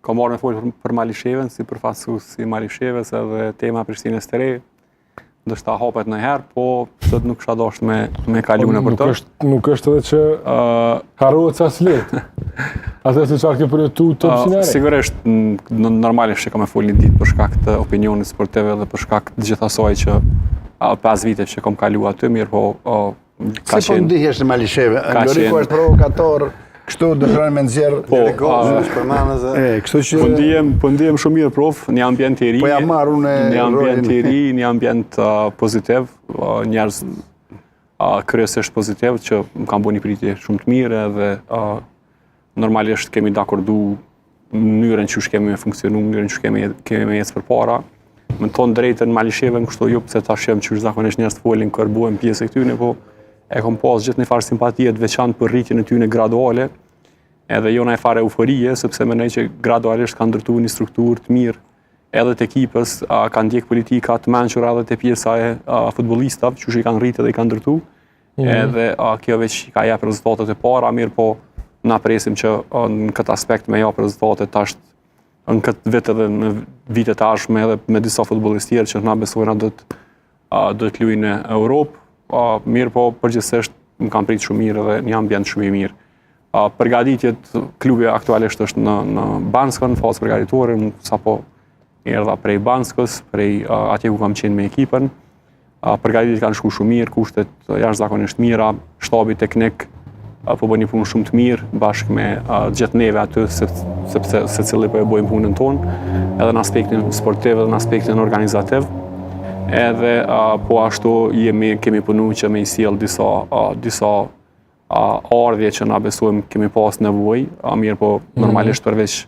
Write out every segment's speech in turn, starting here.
ka marrë me folë për Malishevën, si përfaqësues i Malishevës edhe tema Prishtinës së re. Ndoshta hapet ndonjëherë, po sot nuk kisha dashur me kalu në për të. Nuk është edhe që harrohet sa s'let. Atë se çfarë ke për tu të opsionare. Sigurisht normalisht që kam folë një ditë për shkak të opinionit sportiv dhe për shkak të gjithë asaj që 5 vite që kam kalu aty, mirë po ka qenë. Si po ndihesh në Malishevë? Loriku është provokator. Kështu dëshirojnë me nxjerr kështu që po ndihem shumë mirë prof, një ambient i ri. Po jam marrë unë një ambient i ri, një ambient pozitiv, njerëz kryesisht pozitiv që më kanë bënë një pritje shumë të mirë dhe normalisht kemi dakordu mënyrën që kemi funksionu, mënyrën që kemi ecë përpara. Me thonë drejtën Malishevën kështu jo pse tash jam që zakonisht njerëz folin kur bëhen pjesë e këtyne, po e kom pas gjithë një farë simpatie të veçantë për rritjen e tyre graduale, edhe jo një farë euforie, sepse mendoj që gradualisht kanë ndërtuar një strukturë të mirë edhe të ekipës, kanë ndjek politika të mençura edhe të pjesa e futbollistëve, që i kanë rritë dhe i kanë ndërtuar. Edhe kjo veç ka jap rezultatet e para, mirë po na presim që në këtë aspekt me jap rezultatet tash në këtë vit edhe në vitet e ardhshme edhe me disa futbollistë tjerë që na besojnë do të luajnë në Europë. Mirë po përgjithsisht më kam pritur shumë mirë dhe një ambient shumë i mirë. Përgatitjet klubi aktualisht është në Banskën, në fazë përgatitore, sapo erdha prej Banskës, prej atje ku kam qenë me ekipën. Përgatitjet kanë shkuar shumë mirë, kushtet jashtëzakonisht mira, shtabi teknik po bën një punë shumë të mirë bashkë me gjithë neve aty, sepse secili po e bëjmë punën tonë, edhe në aspektin sportiv edhe në aspektin organizativ. Edhe po ashtu kemi punu që me i sjell disa ardhje që na besojmë kemi pas nevojë, mirë po normalisht përveç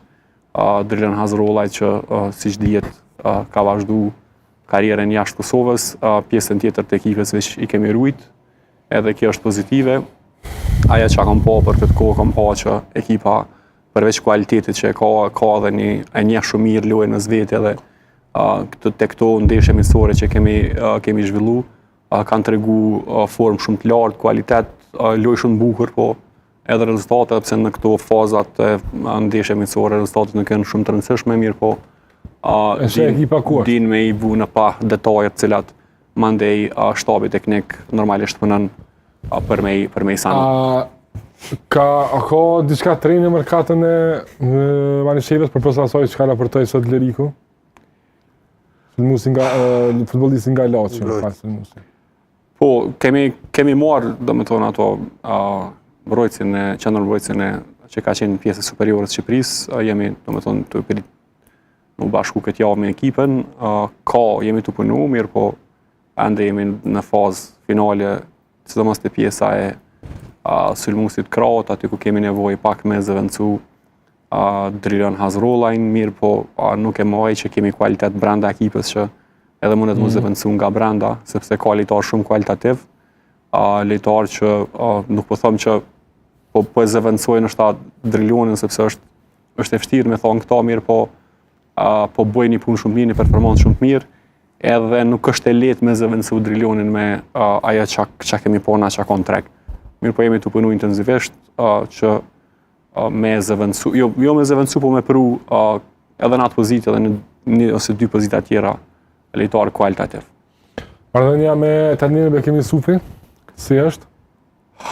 Drilan Hazrullaj që siç dihet ka vazhdu karrierën jashtë Kosovës, pjesën tjetër të ekipës veç i kemi rujt, edhe kjo është pozitive. Aja që kam pa për këtë kohë kam pa që ekipa përveç kualitetit që ka dhe një shumë mirë lojë në vetë edhe të këto ndeshje miqësore që kemi zhvillu, kanë tregu formë shumë të lartë, kualitet, lojë shumë bukur, po edhe rezultatet, pse në këto fazat e ndeshje miqësore rezultatet nuk janë shumë të rëndësishme, mirë po din me i bu në pa detajet cilat mandej shtabi teknik normalisht punon për me i sanë. Ka diçka të rejnë në mërkatën e Malishevës për përsa asaj që ka raportoj sot Leriku? Futbollistin nga Laçi. Po, kemi marrë, do me thonë ato, qendër mbrojtësin që ka qenë pjesë superiore të Shqipërisë, jemi, do me thonë, të përit në bashku këtë javë me ekipën, jemi të punu, mirë po, ende jemi në fazë finale, sidomos të pjesa e sulmuesit krahut, aty ku kemi nevojë pak me zëvendësu Drilan Hazrullajn, mirë po nuk e mohoj që kemi kualitet brenda ekipës që edhe mundet mu zëvendësu nga brenda, sepse ka lojtar shumë kualitativ, lojtar që nuk po them që po e zëvendësojnë është Drilonin, sepse është e vështirë me thonë këta, mirë po bëjnë një punë shumë mirë, një performancë shumë të mirë, edhe nuk është e lehtë me zëvendësu Drilonin me ajo që kemi po na që ka në treg. Mirë po jemi të punu intensivisht që me zëvendësu, jo me zëvendësu, po me pru edhe në atë pozitë edhe në një ose dy pozita tjera lojtarë kualitativ. Marrëdhënia me trajnerin Bekim Jusufi, si është?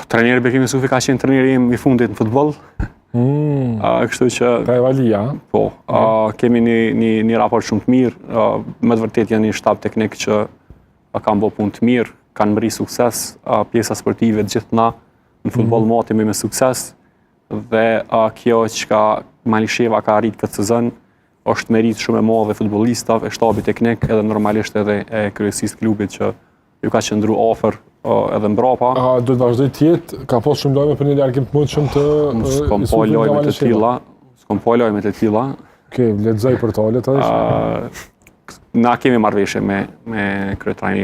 Trajneri Bekim Jusufi ka qenë trajneri im i fundit në futboll. Kështu që ka Evalia. Po, kemi një raport shumë të mirë, me të vërtet janë një shtab teknik që kanë bërë punë të mirë, kanë mri sukses, pjesa sportive të gjithë na në futboll matemi me sukses, dhe kjo që Malisheva ka arrit këtë sezon është merit shumë e madhe futbollistave, e shtabit teknik edhe normalisht edhe e kryesisë klubit që ju ka qëndru afër edhe mbrapa. Do të vazhdoj të jetë, ka pas shumë lojme për një largim të mundshëm të s'kam pa lojme të tilla. Okej, lexoj portalet atë. Na kemi marrëveshje me kryetrajnerin.